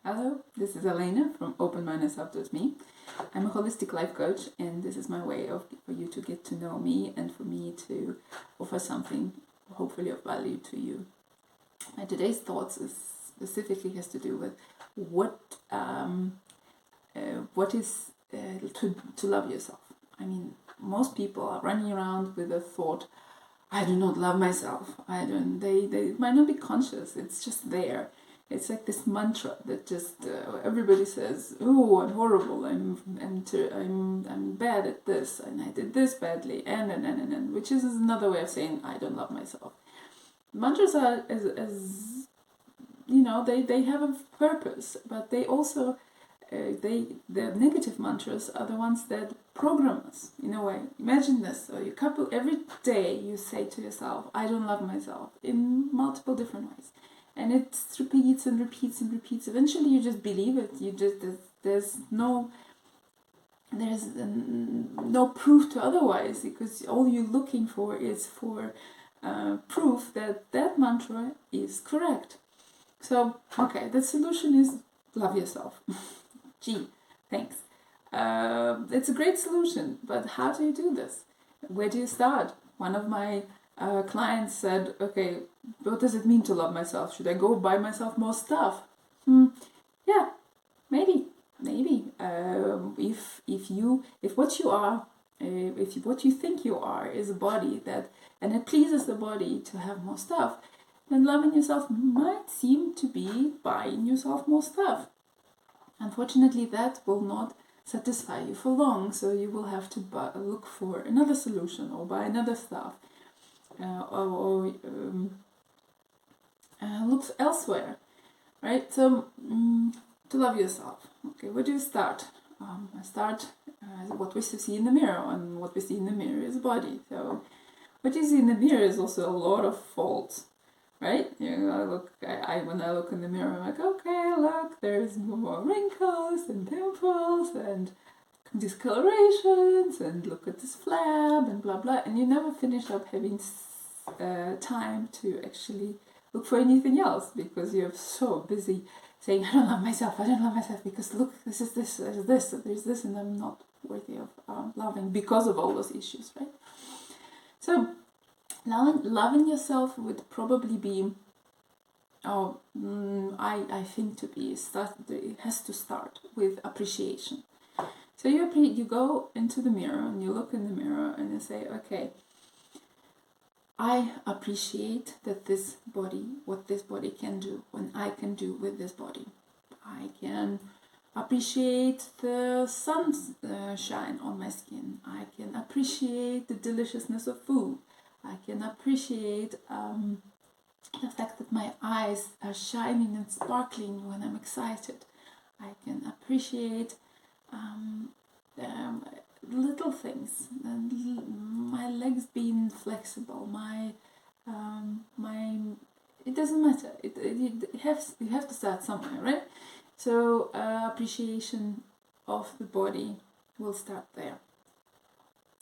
Hello, this is Elena from OpenMindedSelf.me. I'm a holistic life coach, and this is my way for you to get to know me and for me to offer something hopefully of value to you. And today's thoughts specifically has to do with what is to love yourself. I mean, most people are running around with the thought, I do not love myself. They might not be conscious. It's just there. It's like this mantra that just everybody says, "Oh, I'm horrible. I'm bad at this, and I did this badly, and," which is another way of saying I don't love myself. Mantras are as you know, they have a purpose, but they also the negative mantras are the ones that program us in a way. Imagine this: so every day you say to yourself, "I don't love myself," in multiple different ways. And it repeats and repeats and repeats. Eventually, you just believe it. There's no proof to otherwise, because all you're looking for is for proof that that mantra is correct. So, okay, the solution is love yourself. Gee, thanks. It's a great solution, but how do you do this? Where do you start? One of my clients said, "Okay, what does it mean to love myself? Should I go buy myself more stuff?" Yeah, maybe. If what you think you are is a body and it pleases the body to have more stuff, then loving yourself might seem to be buying yourself more stuff. Unfortunately, that will not satisfy you for long, so you will have to look for another solution or buy another stuff. Or look elsewhere, right? So, to love yourself, okay, where do you start? I start what we see in the mirror, and what we see in the mirror is a body. So, what you see in the mirror is also a lot of faults, right? When I look in the mirror, I'm like, okay, look, there's more wrinkles and pimples and discolorations, and look at this flab and blah blah, and you never finish up having time to actually look for anything else, because you're so busy saying, I don't love myself, because look, there's this, and I'm not worthy of loving because of all those issues, right? So loving yourself would probably be, I think it has to start with appreciation. So you go into the mirror and you look in the mirror and you say, okay, I appreciate that what this body can do, and I can do with this body. I can appreciate the sunshine on my skin. I can appreciate the deliciousness of food. I can appreciate the fact that my eyes are shining and sparkling when I'm excited. I can appreciate little things, my legs being flexible, it doesn't matter. You have to start somewhere, right? So appreciation of the body will start there,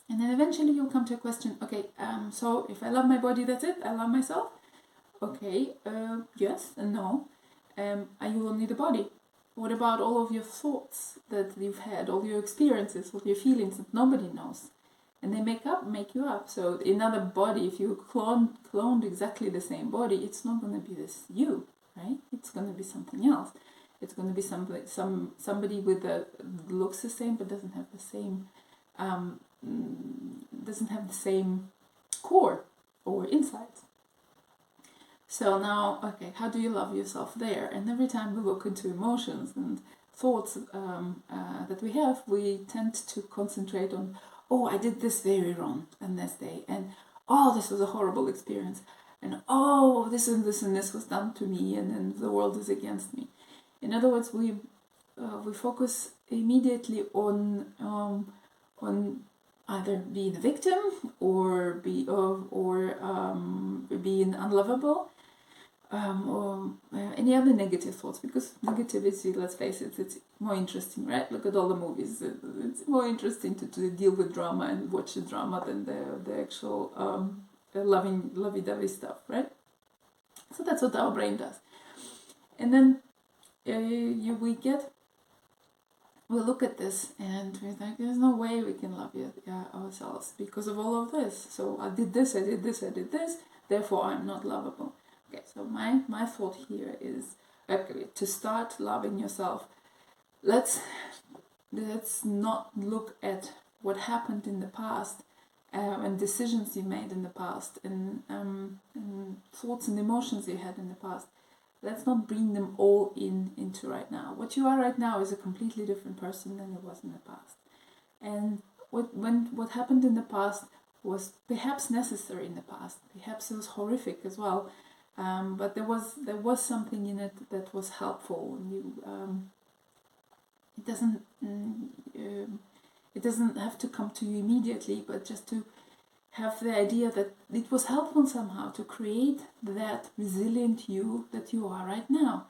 and then eventually you'll come to a question. Okay, so if I love my body, that's it. I love myself. Okay, yes and no. You will need a body. What about all of your thoughts that you've had, all your experiences, all your feelings that nobody knows? And they make you up. So another body, if you cloned exactly the same body, it's not going to be this you, right? It's going to be something else. It's going to be somebody with looks the same but doesn't have the same core or insights. So now, okay, how do you love yourself there? And every time we look into emotions and thoughts that we have, we tend to concentrate on, oh, I did this very wrong on this day, and oh, this was a horrible experience, and oh, this and this and this was done to me, and then the world is against me. In other words, we focus immediately on either being a victim or being unlovable, or any other negative thoughts, because negativity, let's face it, it's more interesting, right? Look at all the movies. It's more interesting to deal with drama and watch the drama than the actual lovey-dovey stuff, right? So that's what our brain does. And then we look at this and we're like, there's no way we can love ourselves because of all of this. So I did this, therefore I'm not lovable. Okay, so my thought here is, okay, to start loving yourself, let's not look at what happened in the past and decisions you made in the past and thoughts and emotions you had in the past. Let's not bring them all into right now. What you are right now is a completely different person than you was in the past. And what happened in the past was perhaps necessary in the past. Perhaps it was horrific as well. But there was something in it that was helpful. It doesn't have to come to you immediately, but just to have the idea that it was helpful somehow to create that resilient you that you are right now.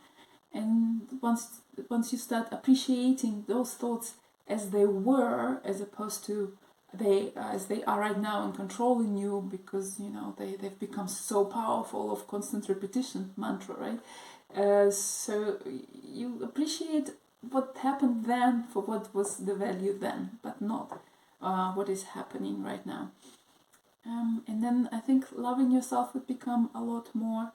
And once you start appreciating those thoughts as they were, as opposed to as they are right now and controlling you, because they've become so powerful of constant repetition, mantra, right? So you appreciate what happened then for what was the value then, but not what is happening right now. And then I think loving yourself would become a lot more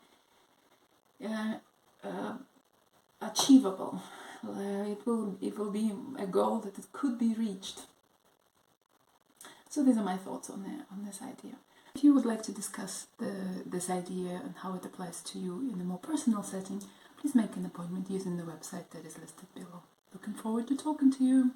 achievable. It will be a goal that it could be reached. So these are my thoughts on this idea. If you would like to discuss this idea and how it applies to you in a more personal setting, please make an appointment using the website that is listed below. Looking forward to talking to you.